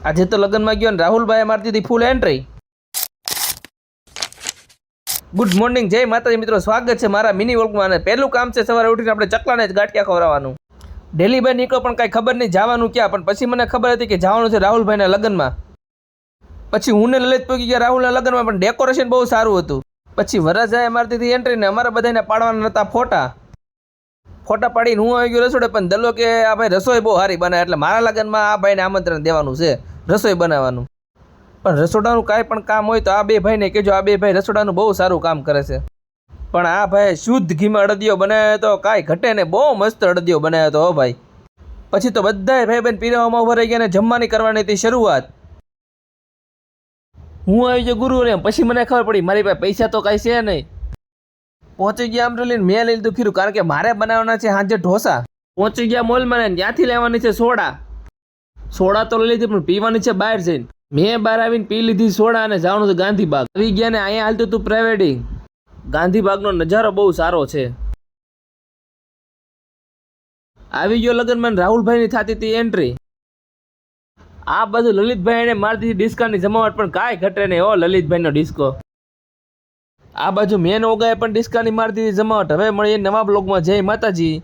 આજે તો લગ્નમાં ગયો ને રાહુલભાઈ મારતી હતી ફૂલ એન્ટ્રી. ગુડ મોર્નિંગ, જય માતાજી મિત્રો, સ્વાગત છે મારા મિની વ્લોગમાં. અને પહેલું કામ છે સવારે ઉઠીને આપણે ચકલાને જ ગાંઠિયા ખવડાવવાનું. ડેલીભાઈ નીકળો પણ કાંઈ ખબર નહીં જવાનું ક્યાં, પણ પછી મને ખબર હતી કે જવાનું છે રાહુલભાઈના લગ્નમાં. પછી હું ને લલિત પહોંચી ગયા રાહુલના લગ્નમાં, પણ ડેકોરેશન બહુ સારું હતું. પછી વરરાજાએ મારતી હતી એન્ટ્રી ને અમારા બધાને પાડવાના હતા ફોટા પાડીને હું આવી ગયો રસોડે. પણ દલો કે આ ભાઈ રસોઈ બહુ સારી બનાવે, એટલે મારા લગ્નમાં આ ભાઈને આમંત્રણ દેવાનું છે રસોઈ બનાવવાનું. પણ રસોડાનું કાંઈ પણ કામ હોય તો આ બે ભાઈને કહેજો, આ બે ભાઈ રસોડાનું બહુ સારું કામ કરે છે. પણ આ ભાઈ શુદ્ધ ઘીમાં અડદિયો બનાવ્યો તો કાંઈ ઘટે ને, બહુ મસ્ત અડદિયો બનાવ્યો તો હો ભાઈ. પછી તો બધાય ભાઈ બહેન પીરવામાં ઉભા રહી ગયા ને જમવાની કરવાની હતી શરૂઆત. હું આવી ગયો ગુરુને, પછી મને ખબર પડી મારી પાસે પૈસા તો કાંઈ છે નહીં. પહોંચી ગયા અમરેલી, મેં લઈ લીધું ખીરું, કારણ કે મારે બનાવવાના છે સાંજે ઢોસા. પહોંચી ગયા મોલમાં ને ત્યાંથી લેવાની છે સોડા તો લઈ લીધી, પણ પીવાની છે બહાર જઈને. મેં બહાર આવીને પી લીધી સોડા અને જવાનું છે ગાંધીબાગ. આવી ગયા ને અહીંયા હાલતું હતું પ્રાઇવેટિંગ. ગાંધીબાગનો નજારો બહુ સારો છે. આવી ગયો લગ્નમાં રાહુલભાઈની થતી હતી એન્ટ્રી. આ બધું લલિતભાઈ એને મારી દીધી ડિસ્કાની જમાવટ, પણ કાંઈ ઘટે નહીં હો લલિતભાઈનો ડિસ્કો. આ બાજુ મેન ઓગાએ પણ ડિસ્કાની મારી દીધી જમાવટ. હવે મળીએ નવા બ્લોગમાં. જય માતાજી.